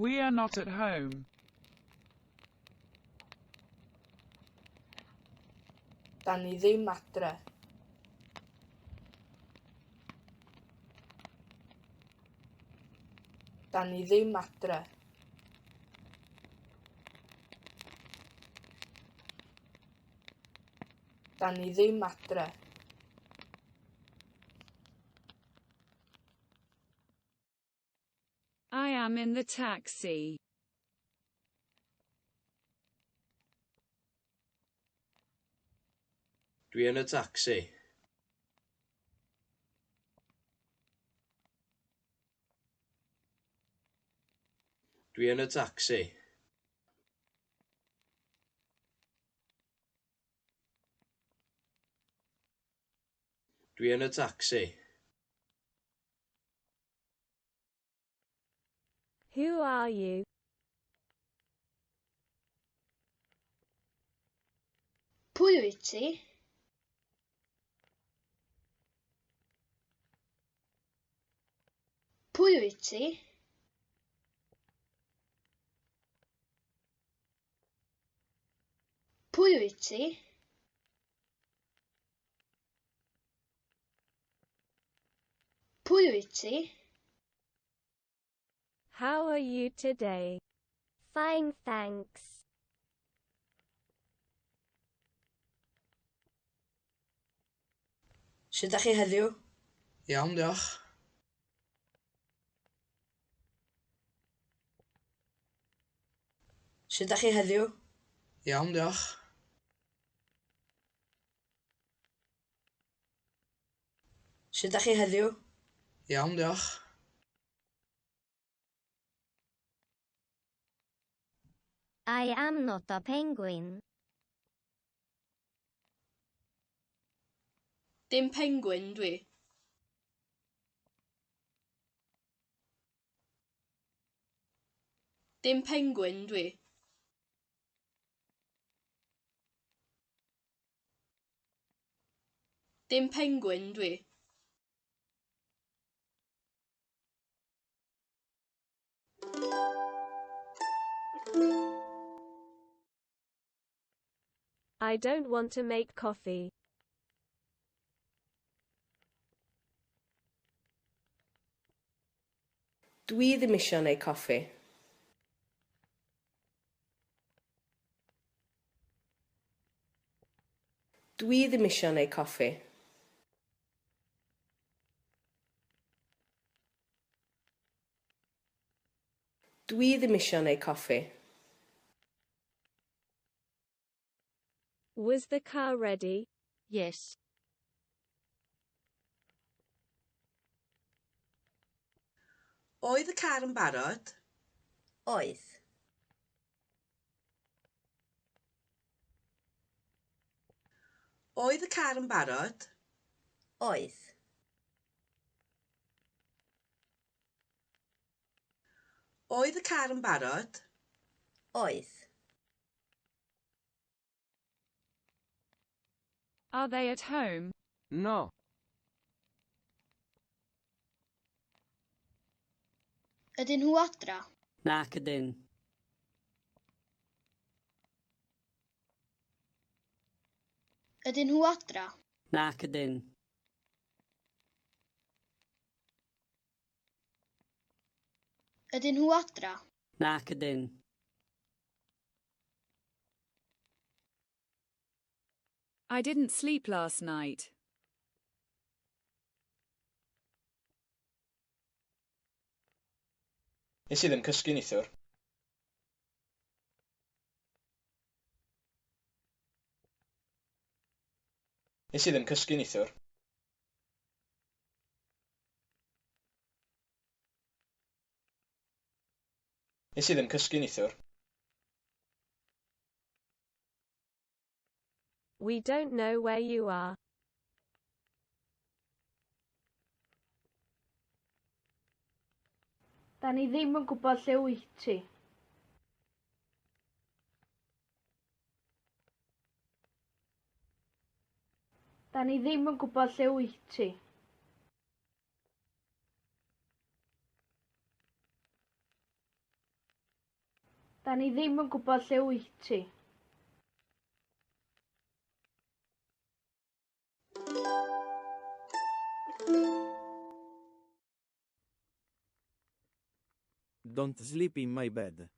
We are not at home. Dan ni ddim adre. Dan ni ddim adre. Dan ni ddim adre. I am in the taxi. Dwi yn y tacsi. Dwi yn y tacsi. Dwi yn y tacsi. Who are you? Pwy wyt ti? Pwy wyt ti? Pwy wyt ti? Pwy wyt ti? How are you today? Fine, thanks. Sut ydych chi heddiw? Iawn, diolch. Sut ydych chi heddiw? Iawn, diolch. Sut ydych chi heddiw? Iawn, diolch. I am not a penguin. Dim penguin dwi. Dim penguin dwi. Dim penguin dwi. I don't want to make coffee. Dwi ddim eisiau gwneud coffi. Dwi ddim eisiau gwneud coffi. Dwi ddim eisiau gwneud coffi. Was the car ready? Yes. Oedd y car yn barod? Oedd. Oedd y car yn barod? Oedd. Oedd y car yn barod? Oedd. Are they at home? No. Ydyn nhw adra? Nac ydyn. Ydyn nhw adra? Nac ydyn. Ydyn nhw adra? Nac ydyn. I didn't sleep last night. Nes i ddim cysgu neithwr. Nes i ddim cysgu neithwr. Nes i ddim cysgu neithwr. We don't know where you are. Da ni ddim yn gwybod lle wyt ti. Da ni ddim yn gwybod lle wyt ti. Da ni ddim yn gwybod lle wyt ti. Don't sleep in my bed.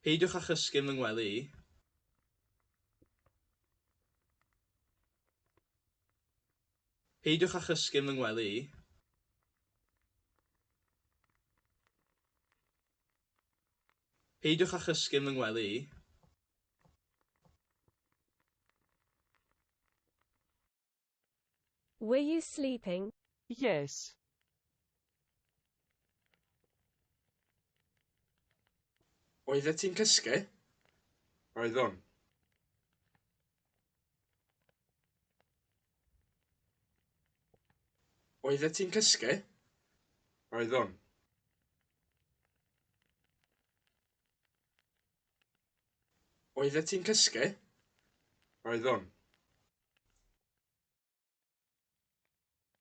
Peidiwch â chysgu yn fy ngwely i. Peidiwch â chysgu yn fy ngwely i. Peidiwch â chysgu yn fy ngwely i. Were you sleeping? Yes. Oeddet ti'n cysgu? Oeddwn. Oeddet ti'n cysgu? Oeddwn. Oeddet ti'n cysgu? Oeddwn.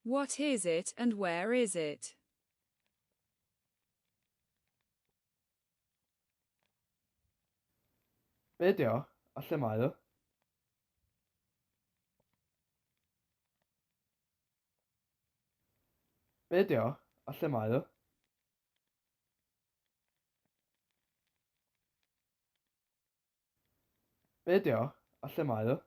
What is it and where is it? Be di o? A lle mae o? Be di o? A lle mae o? Be di o? A lle mae o?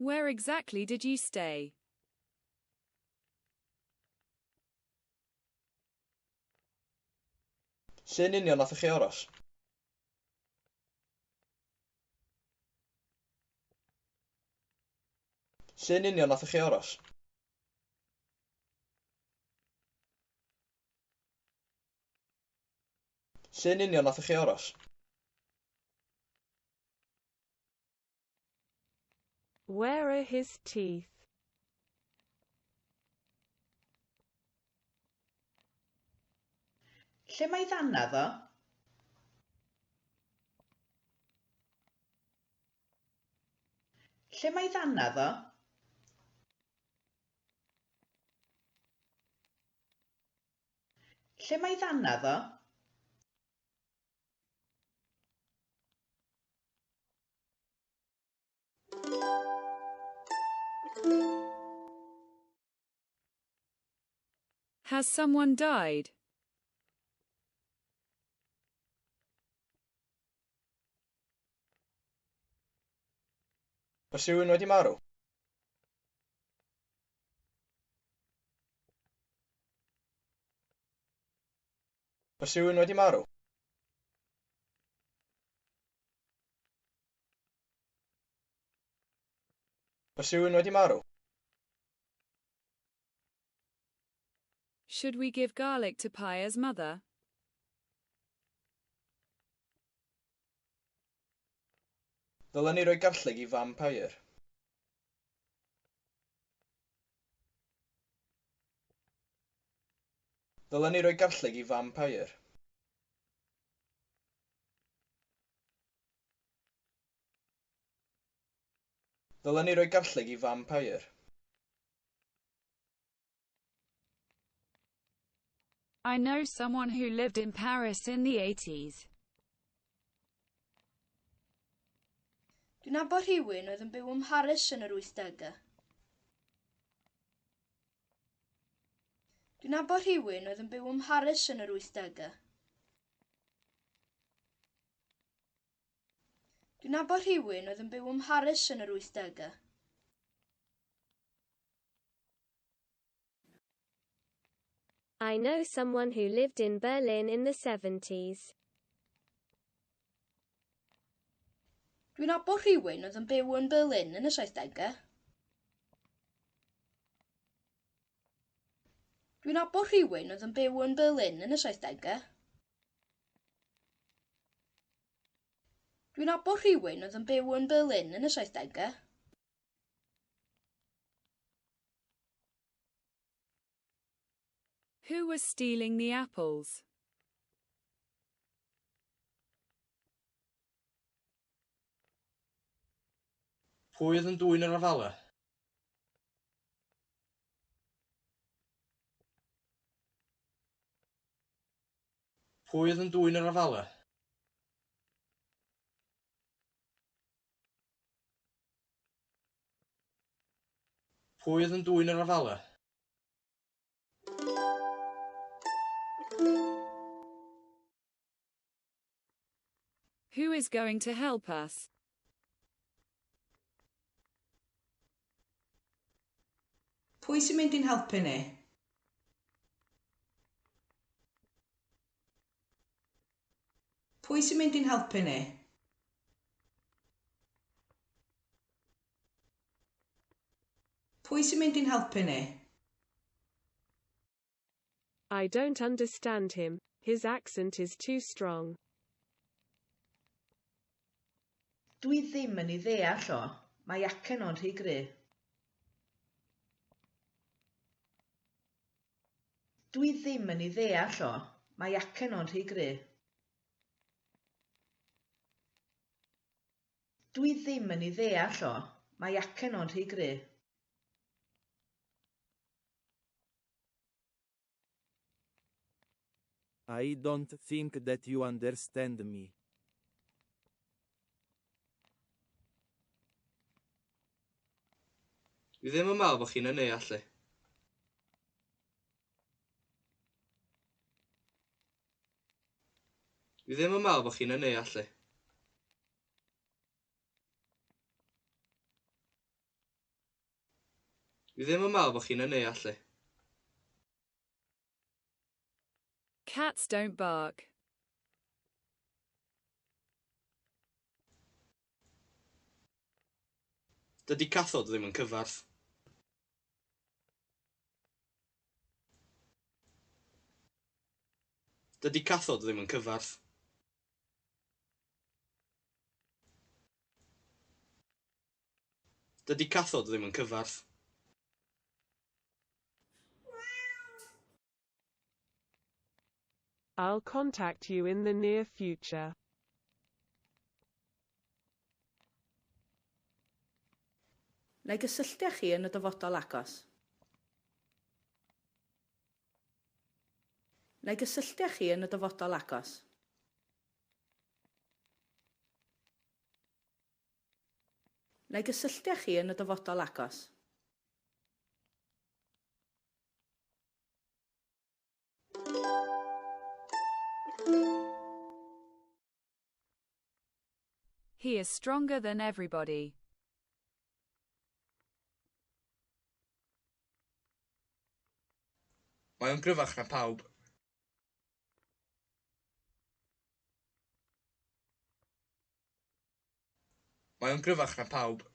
Where exactly did you stay? Llyn union nath chi aros? Llyn union nath chi aros? Llyn union nath chi aros? Where are his teeth? Lle mae ddanadd o? Lle mae ddanadd o? Lle mae ddanadd o? Has someone died? Oes rhywun wedi marw? Oes rhywun wedi marw? Oes rhywun wedi marw? Should we give garlic to Paya's mother? Ddylen ni roi garlleg i fam Pair. Ddylen ni roi garlleg i fam Pair. Ddylen ni roi garlleg i fam Pair. I know someone who lived in Paris in the 80s. Dwi'n nabod rhywun oedd yn byw ym Mharis yn yr 80au. Dwi'n nabod rhywun oedd yn byw ym Mharis yn yr 80au. Dwi'n nabod rhywun oedd yn byw ym Mharis yn yr 80au. I know someone who lived in Berlin in the 70s. Dwi'n nabod rhywun oedd yn byw yn Berlin yn y 70au. Dwi'n nabod rhywun oedd yn byw yn Berlin yn y 70au. Dwi'n nabod rhywun oedd yn byw yn Berlin yn y 70au. Who was stealing the apples? Pwy oedd yn dwyn yr afalau? Pwy oedd yn dwyn yr afalau? Pwy oedd yn dwyn yr afalau? Who is going to help us? Pwy sy'n mynd i'n helpu ni? Pwy sy'n mynd i'n helpu ni? Pwy sy'n mynd i'n helpu ni? I don't understand him. His accent is too strong. Dwi ddim yn ei ddeall o. Mae acen o'n rhy gry. Dwi ddim yn ei ddeall o. Mae acen o'n rhy gry. Dwi ddim yn ei ddeall o. Mae acen o'n rhy gry. I don't think that you understand me. Dwi ddim yn meddwl bod chi'n yn neallu. Dwi ddim yn meddwl bod chi'n yn neallu. Dwi ddim yn meddwl bod chi'n yn neallu. Cats don't bark. Dydy cathod ddim yn cyfarth. Dydy cathod ddim yn cyfarth. Dydy cathod ddim yn cyfarth. I'll contact you in the near future. Neu gysylltiach chi yn y dyfodol agos. Neu gysylltiach chi yn y dyfodol agos. Neu gysylltiach chi yn y dyfodol agos. He is stronger than everybody. Mae o'n gryfach na pawb. Mae o'n gryfach na pawb.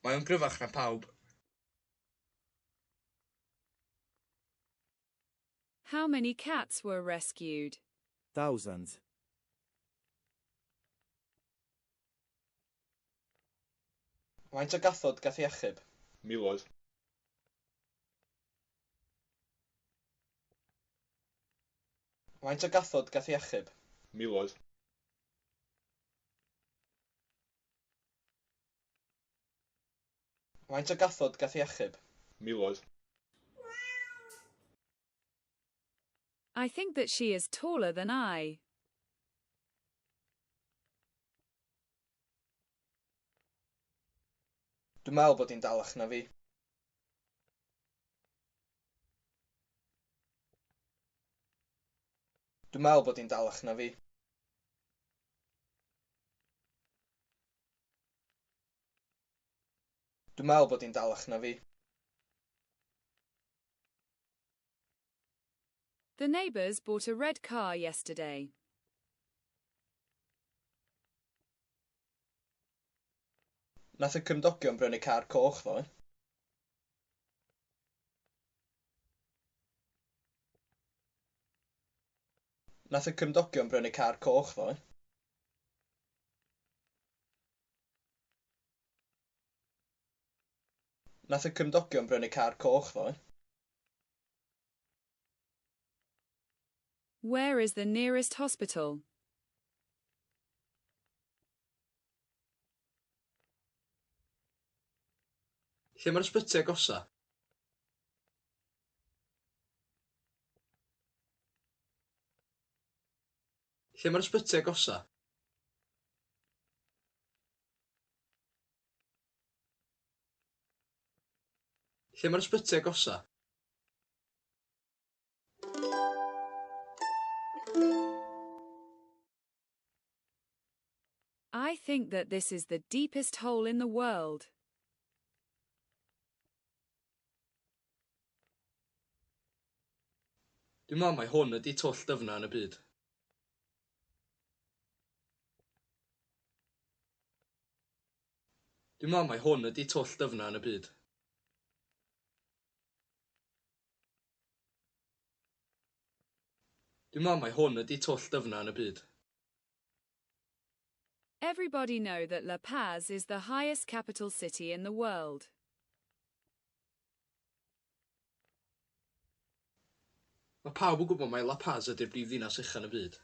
Mae o'n gryfach na pawb. How many cats were rescued? Thousands. Faint o gathod gath ei achub? Miloedd. Faint o gathod gath ei achub? Miloedd. Faint o gathod gath ei achub? Miloedd. I think that she is taller than I. Dwi'n meddwl bod hi'n dalach na fi. Dwi'n meddwl bod hi'n dalach na fi. Dwi'n meddwl bod hi'n dalach na fi. The neighbors bought a red car yesterday. Nath y cymdogion brynu car coch ddoe. Nath y cymdogion brynu car coch ddoe. Nath y cymdogion brynu car coch ddoe. Where is the nearest hospital? Lle mae'r ysbyty agosa? Lle mae'r ysbyty agosa? Lle mae'r ysbyty agosa? I think that this is the deepest hole in the world. Dwi'n meddwl mai hwn ydi twll dyfna yn y byd. Dwi'n meddwl mai hwn ydi twll dyfna yn y byd. Dwi'n meddwl mai hwn ydi twll dyfna yn y byd. Everybody know that La Paz is the highest capital city in the world. Mae pawb yn gwybod mai La Paz ydi'r brifddinas uchaf yn y byd.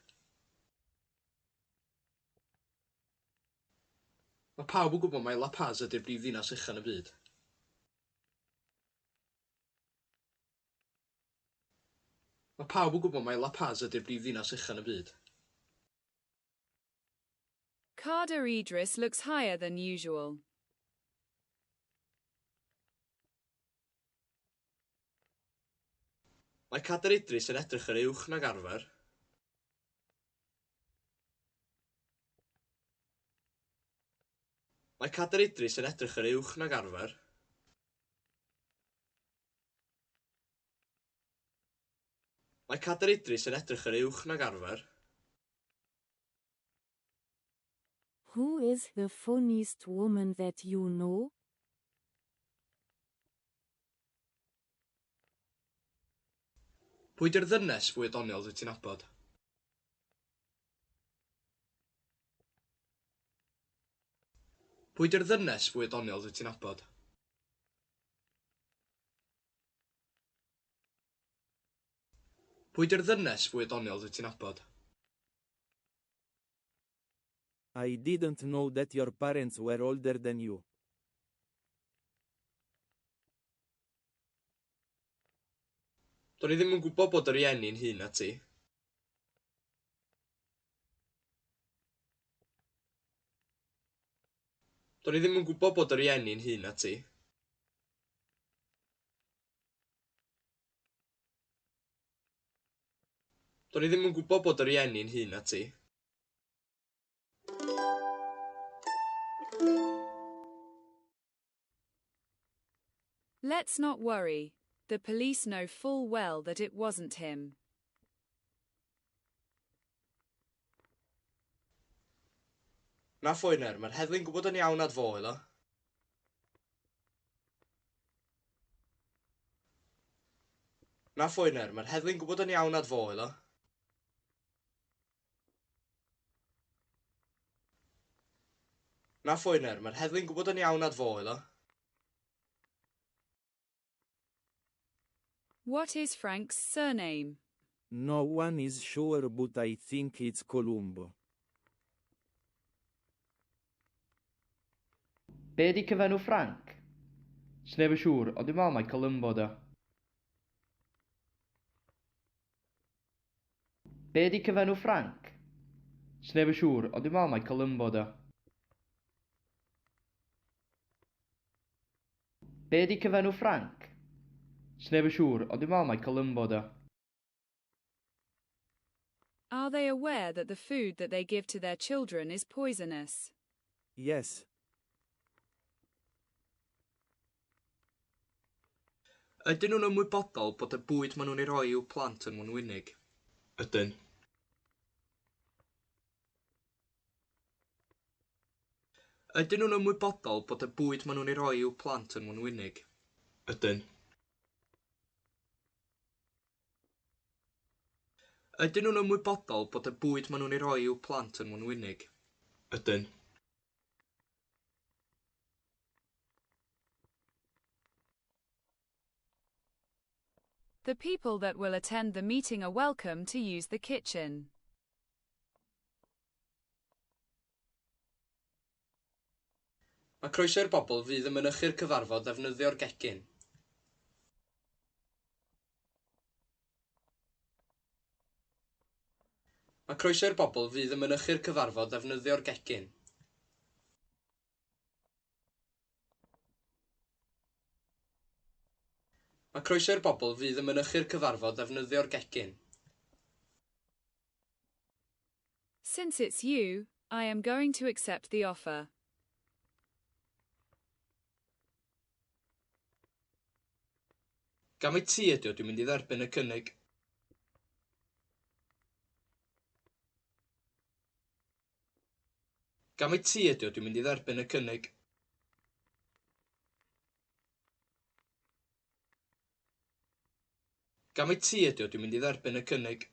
Mae pawb yn gwybod mai La Paz ydi'r brifddinas uchaf yn y byd. Mae pawb yn gwybod mai La Paz ydi'r brifddinas uchaf yn y byd. Carter Idris looks higher than usual. Mae Cader Idris yn edrych yr uwch nag arfer. Mae Cader Idris yn edrych yr uwch nag arfer. Mae Cader Idris yn edrych yr uwch nag arfer. Who is the funniest woman that you know? Pwy di'r ddynes fwy doniol dwyt ti'n nabod? Pwy di'r ddynes fwy doniol dwyt ti'n nabod? Pwy di'r ddynes fwy doniol dwyt ti'n nabod? I didn't know that your parents were older than you. Do'n i ddim yn gwybod bod yr rieni'n hŷn na ti. Do'n i ddim yn gwybod bod yr rieni'n hŷn na ti. Do'n i ddim yn gwybod bod yr rieni'n hŷn na ti. Let's not worry. The police know full well that it wasn't him. Na ffwyner, mae'r heddlu'n gwybod yn iawn nad fo iddo. Na ffwyner, mae'r heddlu'n gwybod yn iawn nad fo iddo. Na ffwyner, mae'r heddlu'n gwybod yn iawn nad fo iddo. What is Frank's surname? No one is sure, but I think it's Columbo. Be di cyfenw Frank? Sneb yn siŵr, ond dwi'n meddwl mai Columbo da. Be di cyfenw Frank? Sneb yn siŵr, ond dwi'n meddwl mai Columbo da. Be di cyfenw Frank? Sneb yn siŵr, ond dwi'n meddwl mai Columbo da. Are they aware that the food that they give to their children is poisonous? Yes. Ydyn nhw'n ymwybodol bod y bwyd maen nhw'n ei roi i'w plant yn wenwynig? Ydyn. Ydyn nhw'n ymwybodol bod y bwyd maen nhw'n ei roi i'w plant yn wenwynig? Ydyn. Ydyn nhw'n ymwybodol bod y bwyd maen nhw'n ei roi i'w plant yn wenwynig? Ydyn. The people that will attend the meeting are welcome to use the kitchen. Mae croeso i'r bobl fydd yn mynychu'r cyfarfod ddefnyddio'r gegin. Mae croeso i'r bobl fydd yn mynychu'r cyfarfod ddefnyddio'r gegin. Mae croeso i'r bobl fydd yn mynychu'r cyfarfod ddefnyddio'r gegin. Since it's you, I am going to accept the offer. Gam ei ti ydi o dwi'n mynd i dderbyn y cynnig. Gam ei ti ydi o dwi'n mynd i dderbyn y cynnig. Gam ei ti ydi o dwi'n mynd i dderbyn y cynnig.